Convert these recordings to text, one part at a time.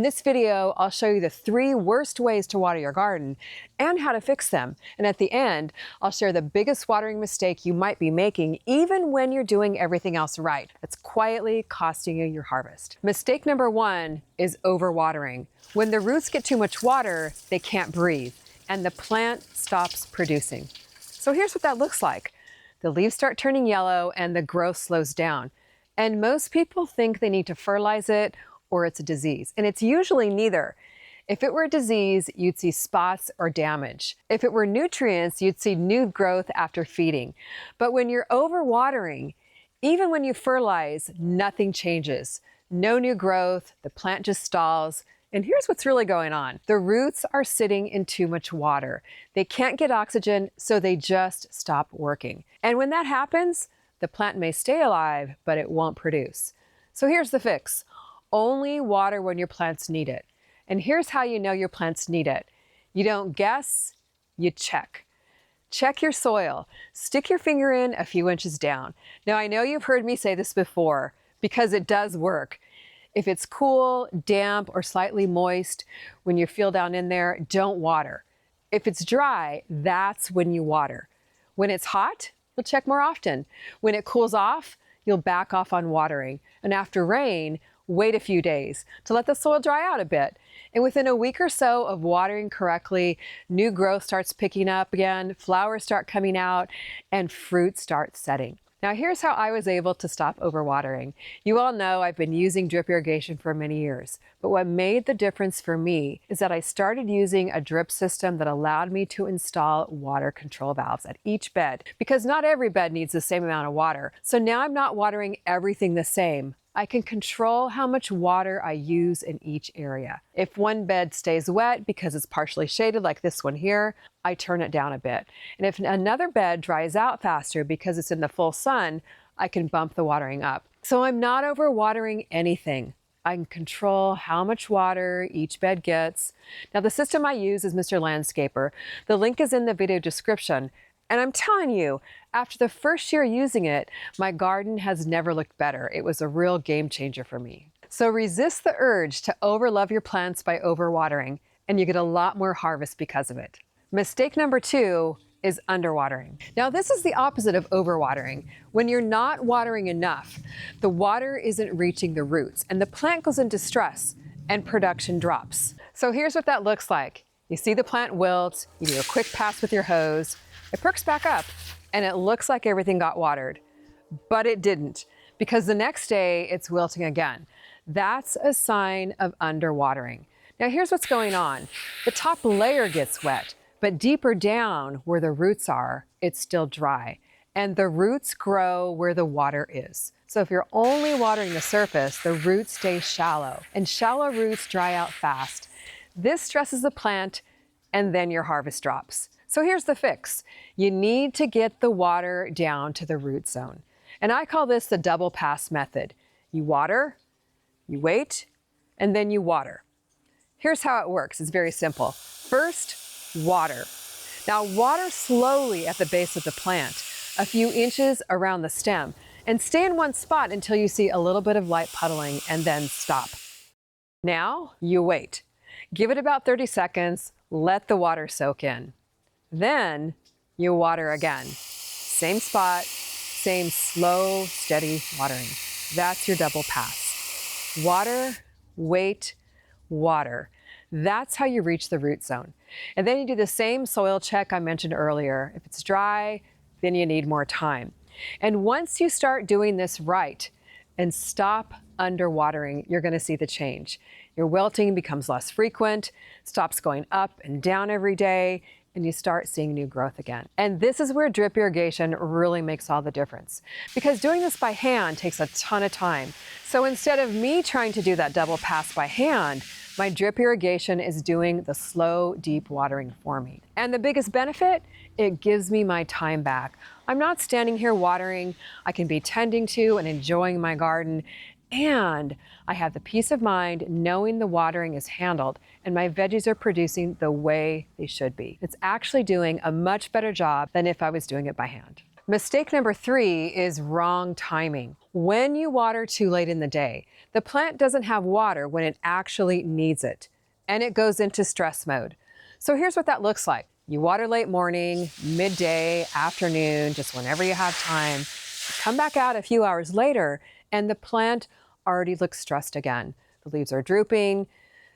In this video, I'll show you the 3 worst ways to water your garden and how to fix them. And at the end, I'll share the biggest watering mistake you might be making even when you're doing everything else right. That's quietly costing you your harvest. Mistake number 1 is overwatering. When the roots get too much water, they can't breathe and the plant stops producing. So here's what that looks like. The leaves start turning yellow and the growth slows down. And most people think they need to fertilize it or it's a disease, and it's usually neither. If it were a disease, you'd see spots or damage. If it were nutrients, you'd see new growth after feeding. But when you're overwatering, even when you fertilize, nothing changes. No new growth, the plant just stalls. And here's what's really going on. The roots are sitting in too much water. They can't get oxygen, so they just stop working. And when that happens, the plant may stay alive, but it won't produce. So here's the fix. Only water when your plants need it. And here's how you know your plants need it. You don't guess, you check. Check your soil. Stick your finger in a few inches down. Now I know you've heard me say this before because it does work. If it's cool, damp, or slightly moist, when you feel down in there, don't water. If it's dry, that's when you water. When it's hot, you'll check more often. When it cools off, you'll back off on watering. And after rain, wait a few days to let the soil dry out a bit. And within a week or so of watering correctly, new growth starts picking up again, flowers start coming out, and fruit starts setting. Now here's how I was able to stop overwatering. You all know I've been using drip irrigation for many years, but what made the difference for me is that I started using a drip system that allowed me to install water control valves at each bed, because not every bed needs the same amount of water. So now I'm not watering everything the same. I can control how much water I use in each area. If one bed stays wet because it's partially shaded like this one here, I turn it down a bit. And if another bed dries out faster because it's in the full sun, I can bump the watering up. So I'm not overwatering anything. I can control how much water each bed gets. Now the system I use is Mr. Landscaper. The link is in the video description. And I'm telling you, after the first year using it, my garden has never looked better. It was a real game changer for me. So resist the urge to overlove your plants by overwatering, and you get a lot more harvest because of it. Mistake number 2 is underwatering. Now this is the opposite of overwatering. When you're not watering enough, the water isn't reaching the roots and the plant goes into stress and production drops. So here's what that looks like. You see the plant wilt, you do a quick pass with your hose, it perks back up and it looks like everything got watered, but it didn't, because the next day it's wilting again. That's a sign of underwatering. Now here's what's going on. The top layer gets wet, but deeper down where the roots are, it's still dry. And the roots grow where the water is. So if you're only watering the surface, the roots stay shallow, and shallow roots dry out fast. This stresses the plant, and then your harvest drops. So here's the fix. You need to get the water down to the root zone. And I call this the double pass method. You water, you wait, and then you water. Here's how it works. It's very simple. First, water. Now water slowly at the base of the plant, a few inches around the stem, and stay in one spot until you see a little bit of light puddling, and then stop. Now you wait. Give it about 30 seconds, let the water soak in. Then you water again. Same spot, same slow, steady watering. That's your double pass. Water, wait, water. That's how you reach the root zone. And then you do the same soil check I mentioned earlier. If it's dry, then you need more time. And once you start doing this right and stop underwatering, you're going to see the change. Your wilting becomes less frequent, stops going up and down every day, and you start seeing new growth again. And this is where drip irrigation really makes all the difference, because doing this by hand takes a ton of time. So instead of me trying to do that double pass by hand, my drip irrigation is doing the slow, deep watering for me. And the biggest benefit, it gives me my time back. I'm not standing here watering. I can be tending to and enjoying my garden. And I have the peace of mind knowing the watering is handled and my veggies are producing the way they should be. It's actually doing a much better job than if I was doing it by hand. Mistake number 3 is wrong timing. When you water too late in the day, the plant doesn't have water when it actually needs it, and it goes into stress mode. So here's what that looks like. You water late morning, midday, afternoon, just whenever you have time. Come back out a few hours later, and the plant already looks stressed again. The leaves are drooping,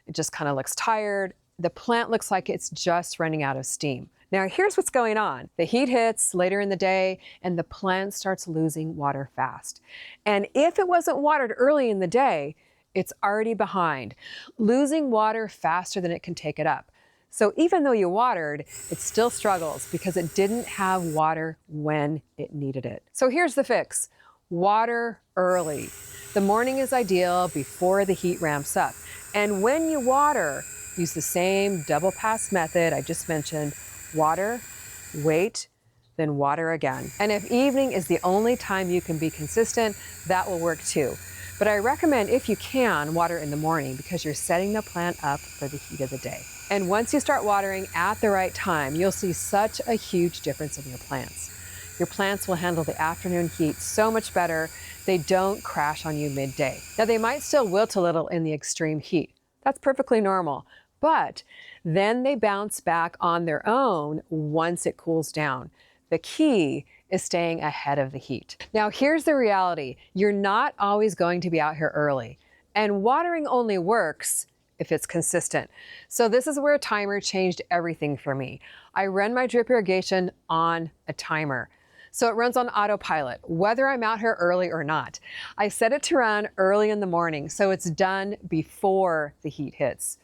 it just kind of looks tired. The plant looks like it's just running out of steam. Now here's what's going on. The heat hits later in the day and the plant starts losing water fast. And if it wasn't watered early in the day, it's already behind, losing water faster than it can take it up. So even though you watered, it still struggles because it didn't have water when it needed it. So here's the fix. Water early. The morning is ideal before the heat ramps up. And when you water, use the same double pass method I just mentioned. Water, wait, then water again. And if evening is the only time you can be consistent, that will work too. But I recommend, if you can, water in the morning because you're setting the plant up for the heat of the day. And once you start watering at the right time, you'll see such a huge difference in your plants. Your plants will handle the afternoon heat so much better. They don't crash on you midday. Now they might still wilt a little in the extreme heat. That's perfectly normal. But then they bounce back on their own once it cools down. The key is staying ahead of the heat. Now here's the reality. You're not always going to be out here early. And watering only works if it's consistent. So this is where a timer changed everything for me. I run my drip irrigation on a timer. So it runs on autopilot, whether I'm out here early or not. I set it to run early in the morning, so it's done before the heat hits.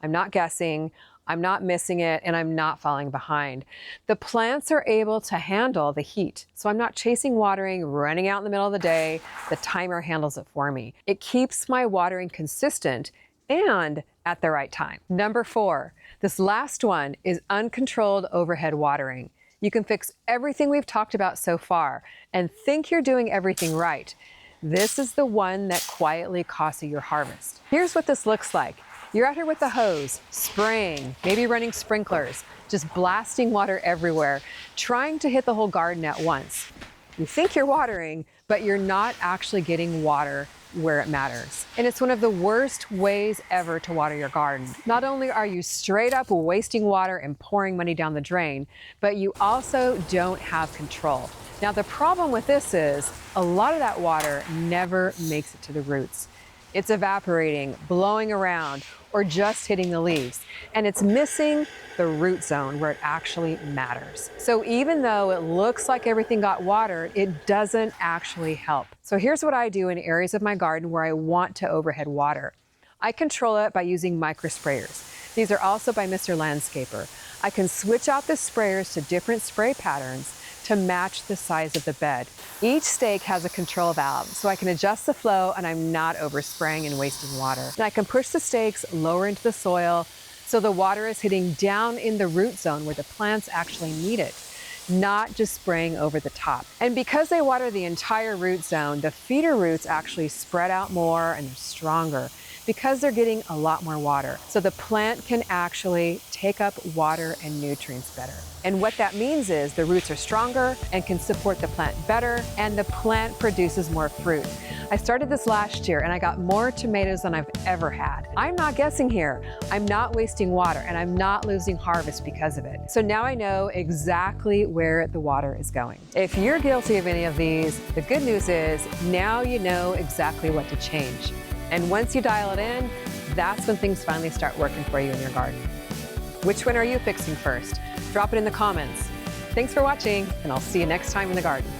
I'm not guessing, I'm not missing it, and I'm not falling behind. The plants are able to handle the heat, so I'm not chasing watering, running out in the middle of the day. The timer handles it for me. It keeps my watering consistent and at the right time. Number 4, this last one is uncontrolled overhead watering. You can fix everything we've talked about so far and think you're doing everything right. This is the one that quietly costs you your harvest. Here's what this looks like. You're out here with the hose, spraying, maybe running sprinklers, just blasting water everywhere, trying to hit the whole garden at once. You think you're watering, but you're not actually getting water where it matters. And it's one of the worst ways ever to water your garden. Not only are you straight up wasting water and pouring money down the drain, but you also don't have control. Now the problem with this is a lot of that water never makes it to the roots. It's evaporating, blowing around, or just hitting the leaves. And it's missing the root zone where it actually matters. So even though it looks like everything got watered, it doesn't actually help. So here's what I do in areas of my garden where I want to overhead water. I control it by using micro sprayers. These are also by Mr. Landscaper. I can switch out the sprayers to different spray patterns to match the size of the bed. Each stake has a control valve, so I can adjust the flow and I'm not overspraying and wasting water. And I can push the stakes lower into the soil so the water is hitting down in the root zone where the plants actually need it, not just spraying over the top. And because they water the entire root zone, the feeder roots actually spread out more and they're stronger because they're getting a lot more water. So the plant can actually take up water and nutrients better. And what that means is the roots are stronger and can support the plant better, and the plant produces more fruit. I started this last year and I got more tomatoes than I've ever had. I'm not guessing here. I'm not wasting water and I'm not losing harvest because of it. So now I know exactly where the water is going. If you're guilty of any of these, the good news is now you know exactly what to change. And once you dial it in, that's when things finally start working for you in your garden. Which one are you fixing first? Drop it in the comments. Thanks for watching, and I'll see you next time in the garden.